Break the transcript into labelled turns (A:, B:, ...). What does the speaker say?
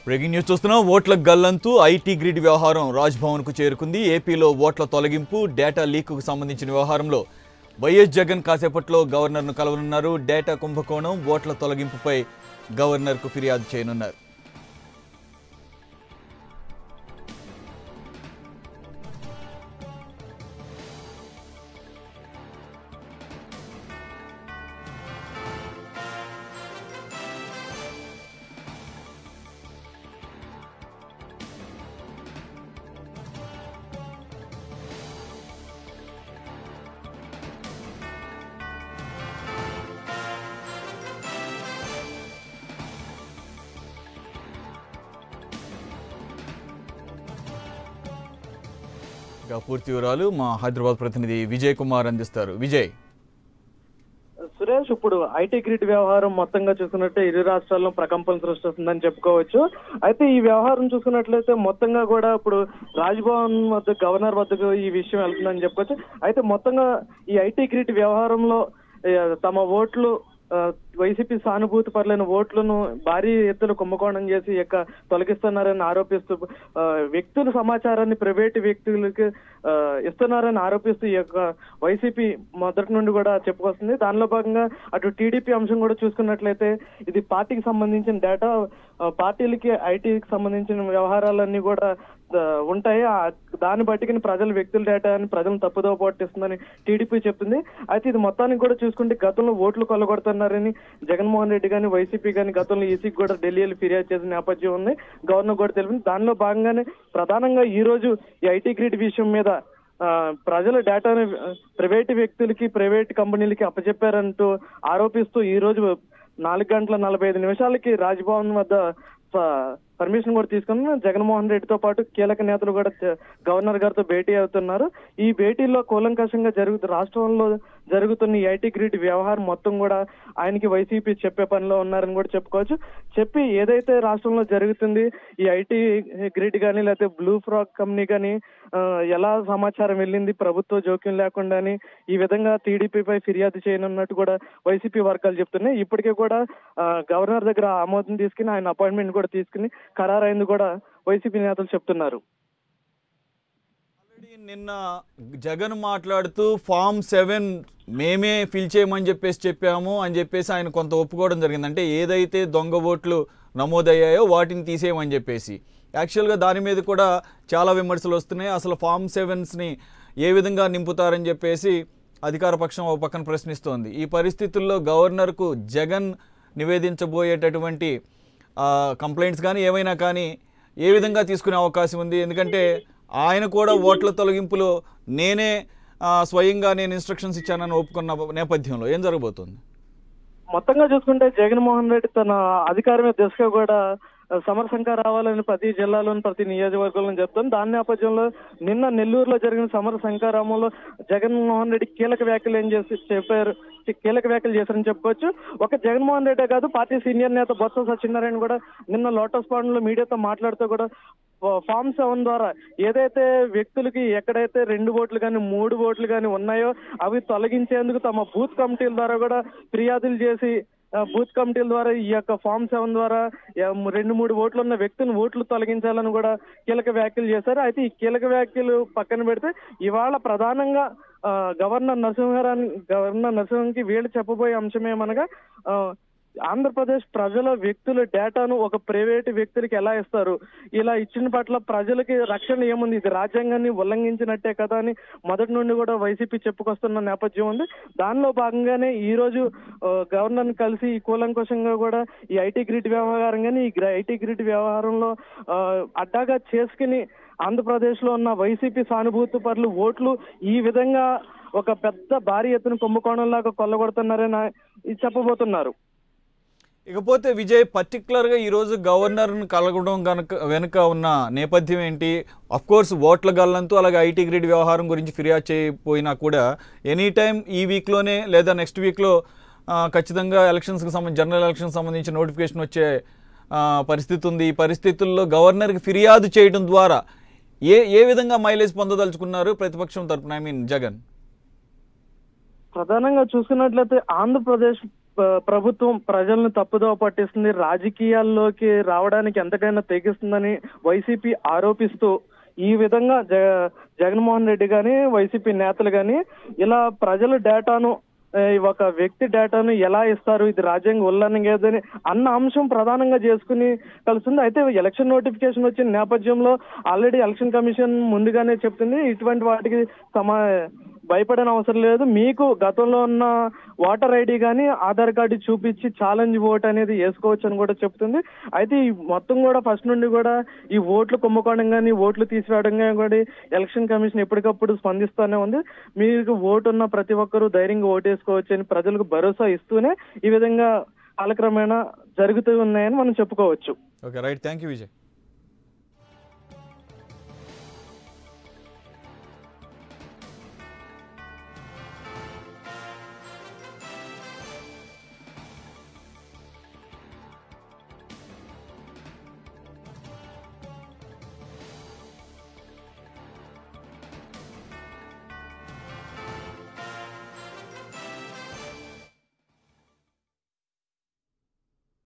A: Breaking news చూస్తున్నాం. ఓట్ల గల్లంతు, IT grid వ్యవహారం రాజ్భవన్కు చేరుకుంది. ఏపీలో ఓట్ల తొలగింపు, డేటా లీక్కు సంబంధించిన వ్యవహారంలో వైఎస్ జగన్ కాసేపట్లో గవర్నర్ను కలవనున్నారు. డేటా కుంభకోణం, ఓట్ల తొలగింపుపై గవర్నర్కు ఫిర్యాదు చేయనున్నారు. పూర్తి వివరాలు మా హైదరాబాద్ ప్రతినిధి విజయ్ కుమార్ అందిస్తారు. విజయ్.
B: సురేష్, ఇప్పుడు ఐటీ గ్రిడ్ వ్యవహారం మొత్తంగా చూసుకున్నట్టే ఇరు రాష్ట్రాల్లో ప్రకంపనలు సృష్టిస్తుందని చెప్పుకోవచ్చు. అయితే ఈ వ్యవహారం చూసుకున్నట్లయితే మొత్తంగా కూడా ఇప్పుడు రాజ్భవన్ వద్ద గవర్నర్ వద్దకు ఈ విషయం వెళ్తుందని చెప్పుకోవచ్చు. అయితే మొత్తంగా ఈ ఐటీ గ్రిడ్ వ్యవహారంలో తమ ఓట్లు వైసీపీ సానుభూతి పరులైన ఓట్లను భారీ ఎత్తున కుంభకోణం చేసి తొలగిస్తున్నారని ఆరోపిస్తూ వ్యక్తుల సమాచారాన్ని ప్రైవేటు వ్యక్తులకు ఇస్తున్నారని ఆరోపిస్తూ ఈ యొక్క వైసీపీ మొదటి నుండి కూడా చెప్పుకొస్తుంది. దానిలో భాగంగా అటు టీడీపీ అంశం కూడా చూసుకున్నట్లయితే ఇది పార్టీకి సంబంధించిన డేటా, పార్టీలకి ఐటీకి సంబంధించిన వ్యవహారాలన్నీ కూడా ఉంటాయి. దాన్ని బట్టి ప్రజల వ్యక్తుల డేటా అని ప్రజలను తప్పుదోవ పట్టిస్తుందని టీడీపీ చెప్తుంది. అయితే ఇది మొత్తానికి కూడా చూసుకుంటే గతంలో ఓట్లు కొల్లగొడుతున్నారని జగన్మోహన్ రెడ్డి కానీ వైసీపీ కానీ గతంలో ఈసీకి కూడా ఢిల్లీలో ఫిర్యాదు చేసిన నేపథ్యం ఉంది. గవర్నర్ కూడా తెలిపింది. దానిలో భాగంగానే ప్రధానంగా ఈ రోజు ఈ ఐటీ గ్రిడ్ విషయం మీద ప్రజల డేటాను ప్రైవేటు వ్యక్తులకి, ప్రైవేట్ కంపెనీలకి అప్పచెప్పారంటూ ఆరోపిస్తూ ఈ రోజు 4:45 రాజ్భవన్ వద్ద పర్మిషన్ కూడా తీసుకుని జగన్మోహన్ రెడ్డితో పాటు కీలక నేతలు కూడా గవర్నర్ గారితో భేటీ అవుతున్నారు. ఈ భేటీలో కూలంకషంగా రాష్ట్రంలో జరుగుతున్న ఈ ఐటీ గ్రిడ్ వ్యవహారం మొత్తం కూడా ఆయనకి వైసీపీ చెప్పే పనిలో ఉన్నారని కూడా చెప్పుకోవచ్చు. చెప్పి ఏదైతే రాష్ట్రంలో జరుగుతుంది ఈ ఐటీ గ్రిడ్ కానీ లేకపోతే బ్లూ ఫ్రాగ్ కంపెనీ కానీ ఎలా సమాచారం వెళ్ళింది ప్రభుత్వ జోక్యం లేకుండా ఈ విధంగా టీడీపీపై ఫిర్యాదు చేయనున్నట్టు కూడా వైసీపీ వర్గాలు చెప్తున్నాయి. ఇప్పటికే కూడా గవర్నర్ దగ్గర ఆమోదం తీసుకుని ఆయన అపాయింట్మెంట్ కూడా తీసుకుని ఖరారైంది కూడా వైసీపీ నేతలు చెప్తున్నారు.
A: నిన్న జగన్ మాట్లాడుతూ ఫామ్ 7 మేమే ఫిల్ చేయమని చెప్పాము అని చెప్పేసి ఆయన కొంత ఒప్పుకోవడం జరిగింది. అంటే ఏదైతే దొంగ ఓట్లు నమోదయ్యాయో వాటిని తీసేయమని చెప్పేసి యాక్చువల్గా దాని మీద కూడా చాలా విమర్శలు వస్తున్నాయి. అసలు ఫామ్ 7స్ని ఏ విధంగా నింపుతారని చెప్పేసి అధికార పక్షం ఒక పక్కన ప్రశ్నిస్తోంది. ఈ పరిస్థితుల్లో గవర్నర్కు జగన్ నివేదించబోయేటటువంటి కంప్లైంట్స్ కానీ ఏమైనా కానీ ఏ విధంగా తీసుకునే అవకాశం ఉంది? ఎందుకంటే ఆయన కూడా ఓట్ల తొలగింపులో నేనే స్వయంగా ఇన్స్ట్రక్షన్స్ ఇచ్చానని ఒప్పుకున్న నేపథ్యంలో ఏం జరగబోతుంది?
B: మొత్తంగా చూసుకుంటే జగన్మోహన్ రెడ్డి తన అధికారమే దిశగా కూడా సమరశంఖ రావాలని ప్రతి జిల్లాలోని ప్రతి నియోజకవర్గంలో చెప్తాను. దాని నేపథ్యంలో నిన్న నెల్లూరులో జరిగిన సమర శంఖారామంలో జగన్మోహన్ రెడ్డి కీలక వ్యాఖ్యలు చేశారని చెప్పుకోవచ్చు. ఒక జగన్మోహన్ రెడ్డే కాదు, పార్టీ సీనియర్ నేత బొత్స సత్యనారాయణ కూడా నిన్న లోటస్ పాండ్ లో మీడియాతో మాట్లాడుతూ కూడా ఫామ్ 7 ద్వారా ఏదైతే వ్యక్తులకి ఎక్కడైతే 2 ఓట్లు కానీ 3 ఓట్లు కానీ ఉన్నాయో అవి తొలగించేందుకు తమ బూత్ కమిటీల ద్వారా కూడా ఫిర్యాదులు చేసి బూత్ కమిటీల ద్వారా ఈ యొక్క ఫామ్ 7 ద్వారా 2-3 ఓట్లు ఉన్న వ్యక్తిని ఓట్లు తొలగించాలని కూడా కీలక వ్యాఖ్యలు చేశారు. అయితే ఈ కీలక వ్యాఖ్యలు పక్కన పెడితే ఇవాళ ప్రధానంగా గవర్నర్ నరసింహన్కి వీళ్ళు చెప్పబోయే అంశమేమనగా ఆంధ్రప్రదేశ్ ప్రజల వ్యక్తుల డేటాను ఒక ప్రైవేటు వ్యక్తులకి ఎలా ఇస్తారు, ఇలా ఇచ్చిన పట్ల ప్రజలకి రక్షణ ఏముంది, ఇది రాజ్యాంగాన్ని ఉల్లంఘించినట్టే కదా అని మొదటి నుండి కూడా వైసీపీ చెప్పుకొస్తున్న నేపథ్యం ఉంది. దానిలో భాగంగానే ఈ రోజు గవర్నర్ని కలిసి ఈ కూలంకషంగా కూడా ఈ ఐటీ గ్రిడ్ వ్యవహారం కానీ ఈ ఐటీ గ్రిడ్ వ్యవహారంలో అడ్డాగా చేసుకుని ఆంధ్రప్రదేశ్ లో ఉన్న వైసీపీ సానుభూతి పరులు ఓట్లు ఈ విధంగా ఒక పెద్ద భారీ ఎత్తున కుంభకోణంలాగా కొల్లగొడుతున్నారని చెప్పబోతున్నారు.
A: ఇకపోతే విజయ్, పర్టికులర్గా ఈరోజు గవర్నర్ను కలగడం వెనుక ఉన్న నేపథ్యం ఏంటి? అఫ్కోర్స్ ఓట్ల గల్లంతు అలాగే ఐటీ గ్రిడ్ వ్యవహారం గురించి ఫిర్యాదు చేయకపోయినా కూడా ఎనీ టైం ఈ వీక్లోనే లేదా నెక్స్ట్ వీక్లో ఖచ్చితంగా జనరల్ ఎలక్షన్కి సంబంధించి నోటిఫికేషన్ వచ్చే పరిస్థితి ఉంది. ఈ పరిస్థితుల్లో గవర్నర్కి ఫిర్యాదు చేయడం ద్వారా ఏ విధంగా మైలేజ్ పొందదలుచుకున్నారు ప్రతిపక్షం తరపున, జగన్?
B: ప్రధానంగా చూసుకున్నట్లయితే ఆంధ్రప్రదేశ్ ప్రభుత్వం ప్రజలను తప్పుదోవ పట్టిస్తుంది, రాజకీయాల్లోకి రావడానికి ఎంతకైనా తెగిస్తుందని వైసీపీ ఆరోపిస్తూ ఈ విధంగా జగన్మోహన్ రెడ్డి గాని వైసీపీ నేతలు గాని ఇలా ప్రజల డేటాను ఒక వ్యక్తి డేటాను ఎలా ఇస్తారు, ఇది రాజ్యాంగ ఉల్లంఘన ఏదని అన్న అంశం ప్రధానంగా చేసుకుని కలుస్తుంది. అయితే ఎలక్షన్ నోటిఫికేషన్ వచ్చిన నేపథ్యంలో ఆల్రెడీ ఎలక్షన్ కమిషన్ ముందుగానే చెప్తుంది ఇటువంటి వాటికి భయపడని అవసరం లేదు, మీకు గతంలో ఉన్న ఓటర్ ఐడి కానీ ఆధార్ కార్డు చూపించి ఛాలెంజ్ ఓట్ అనేది వేసుకోవచ్చు అని కూడా చెప్తుంది. అయితే ఈ మొత్తం కూడా ఫస్ట్ నుండి కూడా ఈ ఓట్లు కుంభకోణం కానీ ఓట్లు తీసివేయడం కానీ కూడా ఎలక్షన్ కమిషన్ ఎప్పటికప్పుడు స్పందిస్తూనే ఉంది. మీకు ఓటు ఉన్న ప్రతి ఒక్కరూ ధైర్యంగా ఓటేసుకోవచ్చు అని ప్రజలకు భరోసా ఇస్తూనే ఈ విధంగా కాలక్రమేణా జరుగుతూ ఉన్నాయని మనం చెప్పుకోవచ్చు.
A: Okay, right, thank you Vijay.